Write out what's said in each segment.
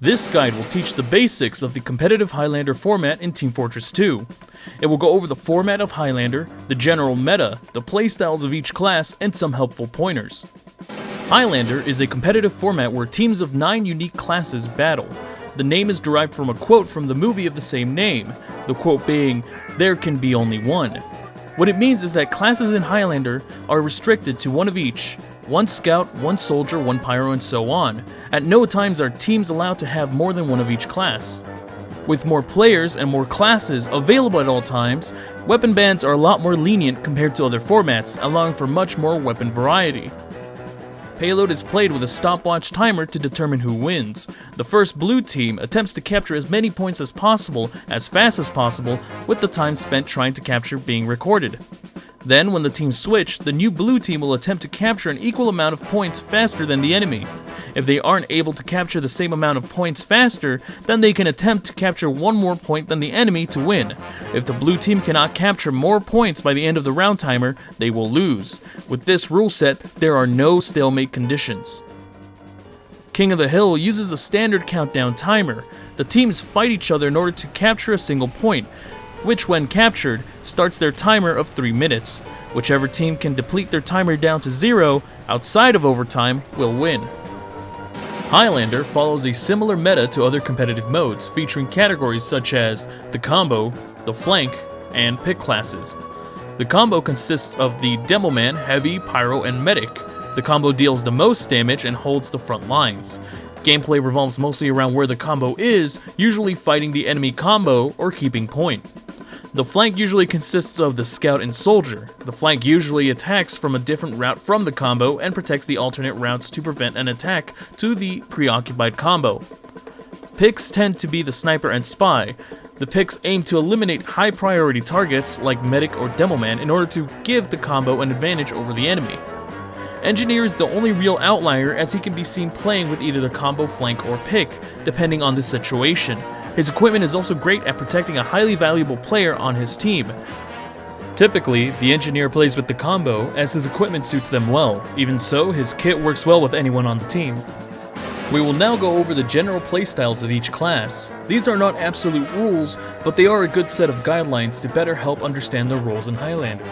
This guide will teach the basics of the competitive Highlander format in Team Fortress 2. It will go over the format of Highlander, the general meta, the playstyles of each class, and some helpful pointers. Highlander is a competitive format where teams of 9 unique classes battle. The name is derived from a quote from the movie of the same name, the quote being, "There can be only one." What it means is that classes in Highlander are restricted to one of each. One scout, one soldier, one pyro, and so on. At no times are teams allowed to have more than one of each class. With more players and more classes available at all times, weapon bans are a lot more lenient compared to other formats, allowing for much more weapon variety. Payload is played with a stopwatch timer to determine who wins. The first blue team attempts to capture as many points as possible, as fast as possible, with the time spent trying to capture being recorded. Then, when the teams switch, the new blue team will attempt to capture an equal amount of points faster than the enemy. If they aren't able to capture the same amount of points faster, then they can attempt to capture one more point than the enemy to win. If the blue team cannot capture more points by the end of the round timer, they will lose. With this rule set, there are no stalemate conditions. King of the Hill uses the standard countdown timer. The teams fight each other in order to capture a single point, which when captured, starts their timer of 3 minutes. Whichever team can deplete their timer down to 0 outside of overtime will win. Highlander follows a similar meta to other competitive modes, featuring categories such as the combo, the flank, and pick classes. The combo consists of the Demoman, heavy, pyro, and medic. The combo deals the most damage and holds the front lines. Gameplay revolves mostly around where the combo is, usually fighting the enemy combo or keeping point. The flank usually consists of the scout and soldier. The flank usually attacks from a different route from the combo and protects the alternate routes to prevent an attack to the preoccupied combo. Picks tend to be the sniper and spy. The picks aim to eliminate high priority targets like medic or demoman in order to give the combo an advantage over the enemy. Engineer is the only real outlier, as he can be seen playing with either the combo, flank, or pick, depending on the situation. His equipment is also great at protecting a highly valuable player on his team. Typically, the engineer plays with the combo, as his equipment suits them well. Even so, his kit works well with anyone on the team. We will now go over the general playstyles of each class. These are not absolute rules, but they are a good set of guidelines to better help understand the roles in Highlander.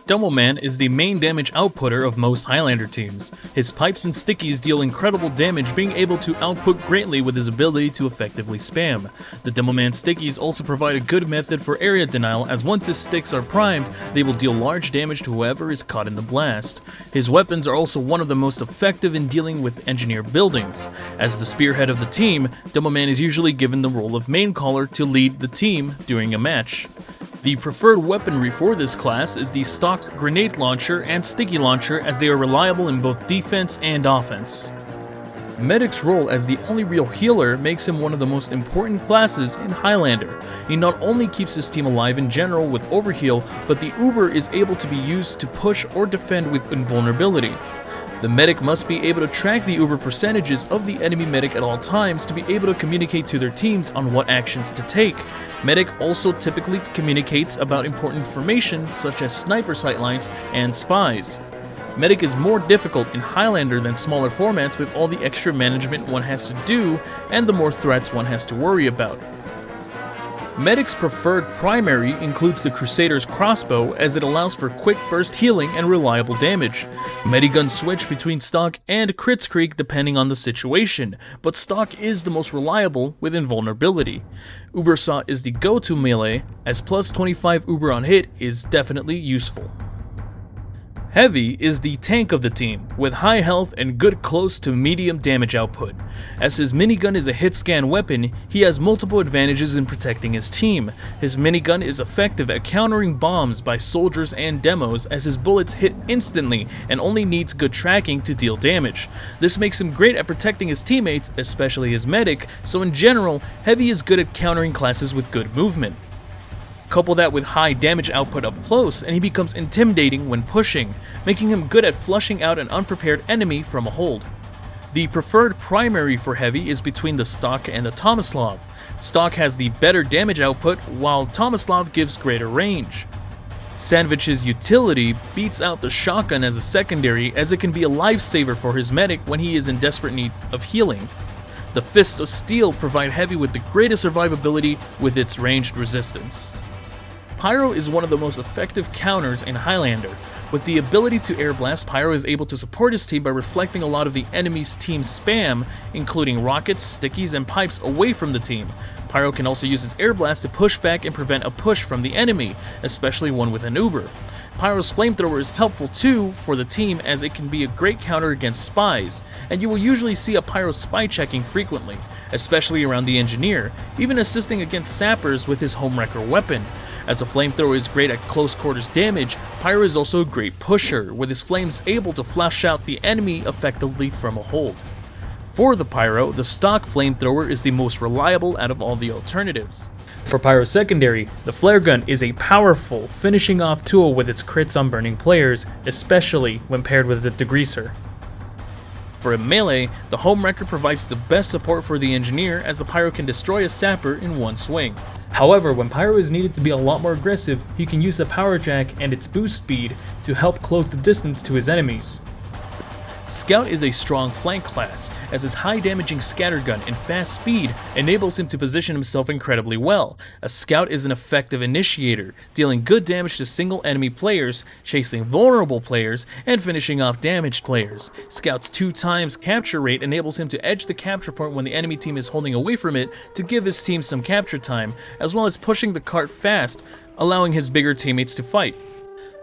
Demoman is the main damage outputter of most Highlander teams. His pipes and stickies deal incredible damage, being able to output greatly with his ability to effectively spam. The Demoman stickies also provide a good method for area denial, as once his sticks are primed, they will deal large damage to whoever is caught in the blast. His weapons are also one of the most effective in dealing with engineer buildings. As the spearhead of the team, Demoman is usually given the role of main caller to lead the team during a match. The preferred weaponry for this class is the stock grenade launcher and sticky launcher, as they are reliable in both defense and offense. Medic's role as the only real healer makes him one of the most important classes in Highlander. He not only keeps his team alive in general with overheal, but the Uber is able to be used to push or defend with invulnerability. The medic must be able to track the Uber percentages of the enemy medic at all times to be able to communicate to their teams on what actions to take. Medic also typically communicates about important information such as sniper sightlines and spies. Medic is more difficult in Highlander than smaller formats, with all the extra management one has to do and the more threats one has to worry about. Medic's preferred primary includes the Crusader's crossbow, as it allows for quick burst healing and reliable damage. Mediguns switch between stock and Kritzkrieg depending on the situation, but stock is the most reliable with invulnerability. Ubersaw is the go-to melee, as plus 25 Uber on hit is definitely useful. Heavy is the tank of the team, with high health and good close to medium damage output. As his minigun is a hit scan weapon, he has multiple advantages in protecting his team. His minigun is effective at countering bombs by soldiers and demos, as his bullets hit instantly and only needs good tracking to deal damage. This makes him great at protecting his teammates, especially his medic, so in general, Heavy is good at countering classes with good movement. Couple that with high damage output up close, and he becomes intimidating when pushing, making him good at flushing out an unprepared enemy from a hold. The preferred primary for Heavy is between the Stock and the Tomislav. Stock has the better damage output, while Tomislav gives greater range. Sandwich's utility beats out the shotgun as a secondary, as it can be a lifesaver for his medic when he is in desperate need of healing. The Fists of Steel provide Heavy with the greatest survivability with its ranged resistance. Pyro is one of the most effective counters in Highlander. With the ability to Air Blast, Pyro is able to support his team by reflecting a lot of the enemy's team spam, including rockets, stickies, and pipes away from the team. Pyro can also use its Air Blast to push back and prevent a push from the enemy, especially one with an Uber. Pyro's Flamethrower is helpful too for the team, as it can be a great counter against spies, and you will usually see a Pyro spy checking frequently, especially around the Engineer, even assisting against sappers with his Homewrecker weapon. As a Flamethrower is great at close quarters damage, Pyro is also a great pusher, with his flames able to flash out the enemy effectively from a hold. For the Pyro, the stock Flamethrower is the most reliable out of all the alternatives. For Pyro Secondary, the Flare Gun is a powerful finishing off tool with its crits on burning players, especially when paired with the Degreaser. For a melee, the Homewrecker provides the best support for the Engineer, as the Pyro can destroy a sapper in one swing. However, when Pyro is needed to be a lot more aggressive, he can use the Power Jack and its boost speed to help close the distance to his enemies. Scout is a strong flank class, as his high damaging scattergun and fast speed enables him to position himself incredibly well. A Scout is an effective initiator, dealing good damage to single enemy players, chasing vulnerable players, and finishing off damaged players. Scout's 2x capture rate enables him to edge the capture point when the enemy team is holding away from it to give his team some capture time, as well as pushing the cart fast, allowing his bigger teammates to fight.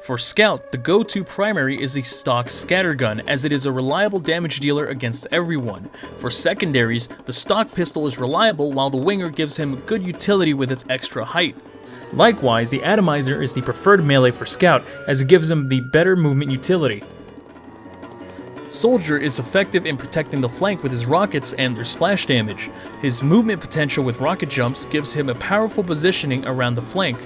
For Scout, the go-to primary is a stock scattergun, as it is a reliable damage dealer against everyone. For secondaries, the stock pistol is reliable, while the Winger gives him good utility with its extra height. Likewise, the Atomizer is the preferred melee for Scout, as it gives him the better movement utility. Soldier is effective in protecting the flank with his rockets and their splash damage. His movement potential with rocket jumps gives him a powerful positioning around the flank.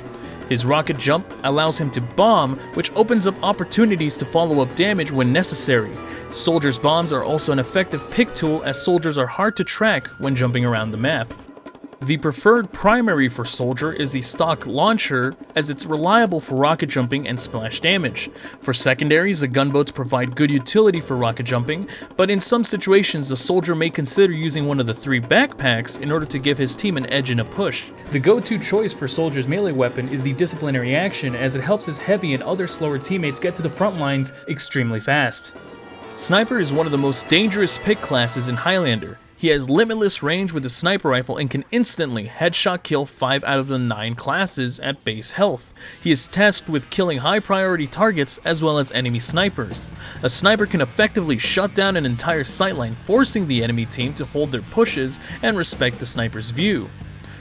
His rocket jump allows him to bomb, which opens up opportunities to follow up damage when necessary. Soldier's bombs are also an effective pick tool, as soldiers are hard to track when jumping around the map. The preferred primary for Soldier is the stock launcher, as it's reliable for rocket jumping and splash damage. For secondaries, the gunboats provide good utility for rocket jumping, but in some situations the Soldier may consider using one of the 3 backpacks in order to give his team an edge in a push. The go-to choice for Soldier's melee weapon is the disciplinary action, as it helps his heavy and other slower teammates get to the front lines extremely fast. Sniper is one of the most dangerous pick classes in Highlander. He has limitless range with his sniper rifle and can instantly headshot kill 5 out of the 9 classes at base health. He is tasked with killing high priority targets as well as enemy snipers. A sniper can effectively shut down an entire sightline, forcing the enemy team to hold their pushes and respect the sniper's view.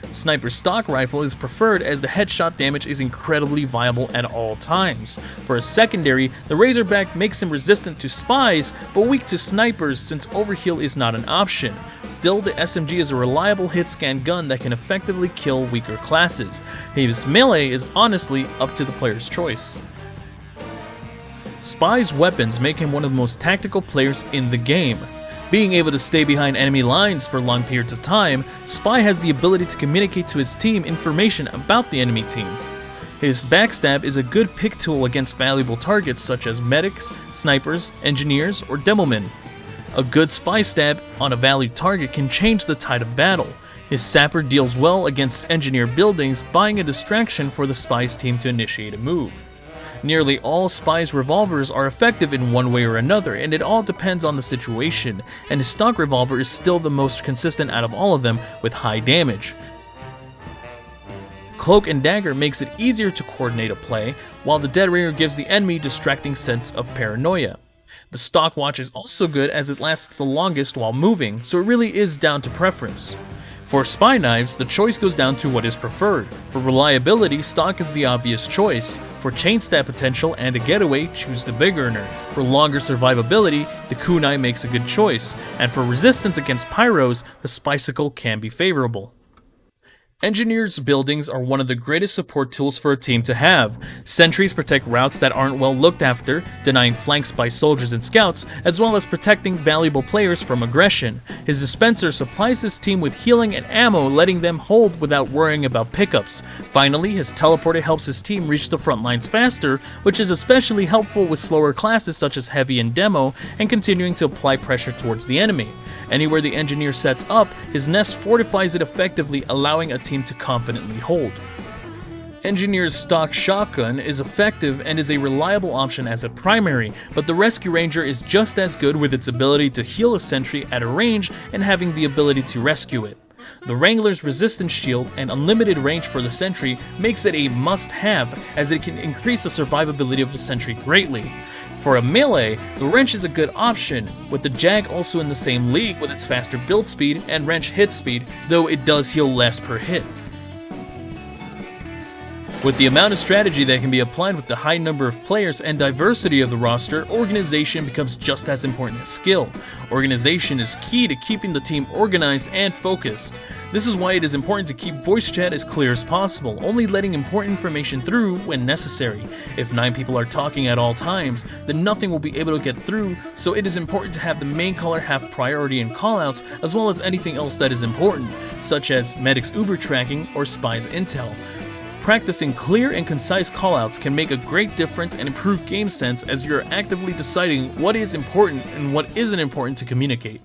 Sniper's stock rifle is preferred, as the headshot damage is incredibly viable at all times. For a secondary, the Razorback makes him resistant to spies, but weak to snipers since overheal is not an option. Still, the SMG is a reliable hit-scan gun that can effectively kill weaker classes. His melee is honestly up to the player's choice. Spy's weapons make him one of the most tactical players in the game. Being able to stay behind enemy lines for long periods of time, Spy has the ability to communicate to his team information about the enemy team. His backstab is a good pick tool against valuable targets such as medics, snipers, engineers, or demomen. A good spy stab on a valued target can change the tide of battle. His sapper deals well against engineer buildings, buying a distraction for the spy's team to initiate a move. Nearly all Spy's revolvers are effective in one way or another, and it all depends on the situation, and his stock revolver is still the most consistent out of all of them with high damage. Cloak and Dagger makes it easier to coordinate a play, while the Dead Ringer gives the enemy distracting sense of paranoia. The stock watch is also good, as it lasts the longest while moving, so it really is down to preference. For spy knives, the choice goes down to what is preferred. For reliability, stock is the obvious choice. For chain stab potential and a getaway, choose the Big Earner. For longer survivability, the kunai makes a good choice. And for resistance against pyros, the Spicicle can be favorable. Engineers' buildings are one of the greatest support tools for a team to have. Sentries protect routes that aren't well looked after, denying flanks by soldiers and scouts, as well as protecting valuable players from aggression. His dispenser supplies his team with healing and ammo, letting them hold without worrying about pickups. Finally, his teleporter helps his team reach the front lines faster, which is especially helpful with slower classes such as Heavy and Demo, and continuing to apply pressure towards the enemy. Anywhere the engineer sets up, his nest fortifies it effectively, allowing a team to confidently hold. Engineer's stock shotgun is effective and is a reliable option as a primary, but the Rescue Ranger is just as good with its ability to heal a sentry at a range and having the ability to rescue it. The Wrangler's resistance shield and unlimited range for the sentry makes it a must-have, as it can increase the survivability of the sentry greatly. For a melee, the wrench is a good option, with the Jag also in the same league with its faster build speed and wrench hit speed, though it does heal less per hit. With the amount of strategy that can be applied with the high number of players and diversity of the roster, organization becomes just as important as skill. Organization is key to keeping the team organized and focused. This is why it is important to keep voice chat as clear as possible, only letting important information through when necessary. If 9 people are talking at all times, then nothing will be able to get through, so it is important to have the main caller have priority in callouts, as well as anything else that is important, such as medics Uber tracking or spies intel. Practicing clear and concise callouts can make a great difference and improve game sense, as you're actively deciding what is important and what isn't important to communicate.